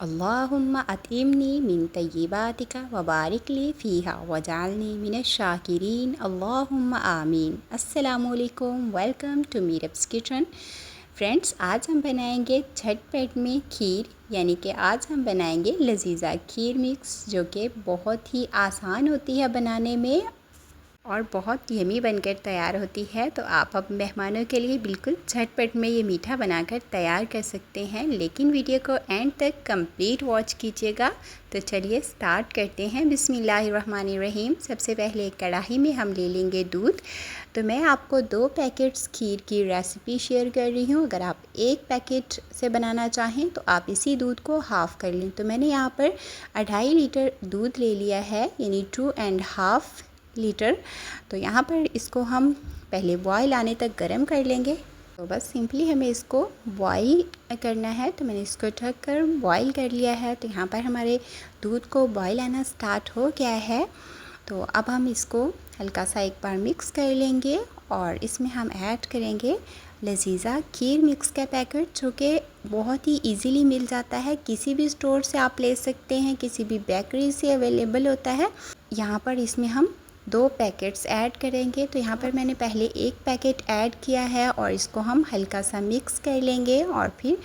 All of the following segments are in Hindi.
अल्लाहुम्मा अतिमनी मिन तय्यिबातिका व बारिक ली फ़ीहा वजअलनी मिनश शाकिरीन अल्लाहुम्मा आमीन। अस्सलामुअलैकुम, वेलकम टू मीरब्स किचन। फ्रेंड्स, आज हम बनाएंगे झटपट में खीर, यानी कि आज हम बनाएंगे लजीज़ा खीर मिक्स, जो कि बहुत ही आसान होती है बनाने में और बहुत यमी बनकर तैयार होती है। तो आप अब मेहमानों के लिए बिल्कुल झटपट में ये मीठा बनाकर तैयार कर सकते हैं, लेकिन वीडियो को एंड तक कंप्लीट वॉच कीजिएगा। तो चलिए स्टार्ट करते हैं। बिस्मिल्लाहिर्रहमानिर्रहीम। सबसे पहले एक कढ़ाई में हम ले लेंगे दूध। तो मैं आपको 2 पैकेट्स खीर की रेसिपी शेयर कर रही हूँ। अगर आप 1 पैकेट से बनाना चाहें तो आप इसी दूध को हाफ़ कर लें। तो मैंने यहाँ पर 2.5 लीटर दूध ले लिया है, यानी 2.5 लीटर। तो यहाँ पर इसको हम पहले बॉयल आने तक गर्म कर लेंगे। तो बस सिंपली हमें इसको बॉयल करना है। तो मैंने इसको ढक कर बॉयल कर लिया है। तो यहाँ पर हमारे दूध को बॉयल आना स्टार्ट हो गया है। तो अब हम इसको हल्का सा एक बार मिक्स कर लेंगे और इसमें हम ऐड करेंगे लजीज़ा खीर मिक्स का पैकेट, जो कि बहुत ही इजीली मिल जाता है। किसी भी स्टोर से आप ले सकते हैं, किसी भी बेकरी से अवेलेबल होता है। यहाँ पर इसमें हम 2 पैकेट्स ऐड करेंगे। तो यहाँ पर मैंने पहले 1 पैकेट ऐड किया है और इसको हम हल्का सा मिक्स कर लेंगे और फिर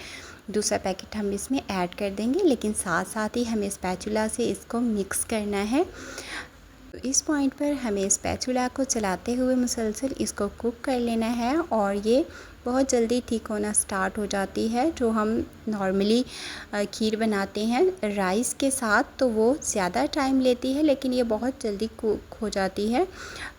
दूसरा पैकेट हम इसमें ऐड कर देंगे, लेकिन साथ साथ ही हमें स्पैचुला से इसको मिक्स करना है। तो इस पॉइंट पर हमें स्पैचुला को चलाते हुए मुसलसल इसको कुक कर लेना है और ये बहुत जल्दी थिक होना स्टार्ट हो जाती है। जो हम नॉर्मली खीर बनाते हैं राइस के साथ, तो वो ज़्यादा टाइम लेती है, लेकिन ये बहुत जल्दी कुक हो जाती है।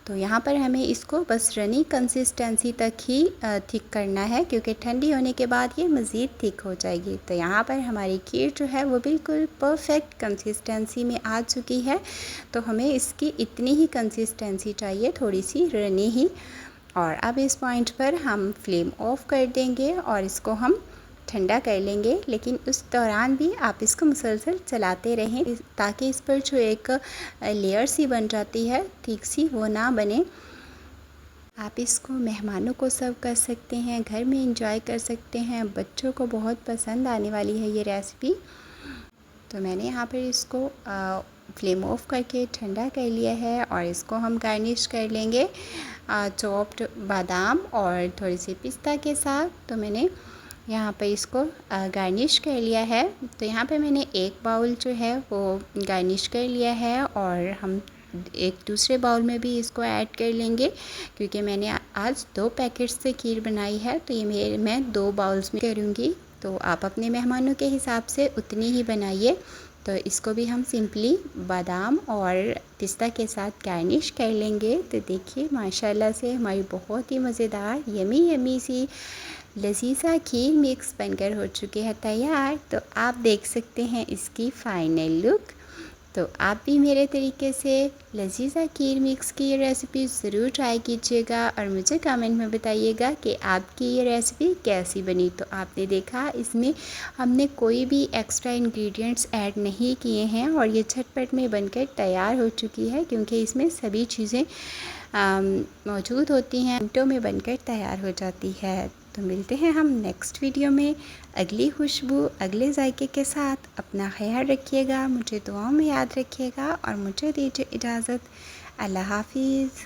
तो यहाँ पर हमें इसको बस रनी कंसिस्टेंसी तक ही थिक करना है, क्योंकि ठंडी होने के बाद ये मज़ीद थिक हो जाएगी। तो यहाँ पर हमारी खीर जो है वो बिल्कुल परफेक्ट कंसिस्टेंसी में आ चुकी है। तो हमें इसकी इतनी ही कंसिस्टेंसी चाहिए, थोड़ी सी रनी ही। और अब इस पॉइंट पर हम फ्लेम ऑफ कर देंगे और इसको हम ठंडा कर लेंगे, लेकिन उस दौरान भी आप इसको मुसलसल चलाते रहें, ताकि इस पर जो एक लेयर सी बन जाती है ठीक सी, वो ना बने। आप इसको मेहमानों को सर्व कर सकते हैं, घर में इंजॉय कर सकते हैं। बच्चों को बहुत पसंद आने वाली है ये रेसिपी। तो मैंने यहाँ पर इसको फ्लेम ऑफ करके ठंडा कर लिया है और इसको हम गार्निश कर लेंगे चॉप्ड बादाम और थोड़ी सी पिस्ता के साथ। तो मैंने यहाँ पर इसको गार्निश कर लिया है। तो यहाँ पे मैंने 1 बाउल जो है वो गार्निश कर लिया है और हम एक दूसरे बाउल में भी इसको ऐड कर लेंगे, क्योंकि मैंने आज 2 पैकेट्स से खीर बनाई है। तो ये मैं 2 बाउल्स में करूँगी। तो आप अपने मेहमानों के हिसाब से उतनी ही बनाइए। तो इसको भी हम सिंपली बादाम और पिस्ता के साथ गार्निश कर लेंगे। तो देखिए माशाल्लाह से हमारी बहुत ही मज़ेदार यमी सी लजीज़ा खीर मिक्स बनकर हो चुके हैं तैयार। तो आप देख सकते हैं इसकी फ़ाइनल लुक। तो आप भी मेरे तरीके से लजीज़ा खीर मिक्स की ये रेसिपी ज़रूर ट्राई कीजिएगा और मुझे कमेंट में बताइएगा कि आपकी ये रेसिपी कैसी बनी। तो आपने देखा इसमें हमने कोई भी एक्स्ट्रा इंग्रेडिएंट्स ऐड नहीं किए हैं और ये झटपट में बनकर तैयार हो चुकी है, क्योंकि इसमें सभी चीज़ें मौजूद होती हैं, मिनटों में बनकर तैयार हो जाती है। तो मिलते हैं हम नेक्स्ट वीडियो में अगली खुशबू अगले जायके के साथ। अपना ख्याल रखिएगा, मुझे दुआओं में याद रखिएगा और मुझे दीजिए इजाज़त। अल्लाह हाफिज़।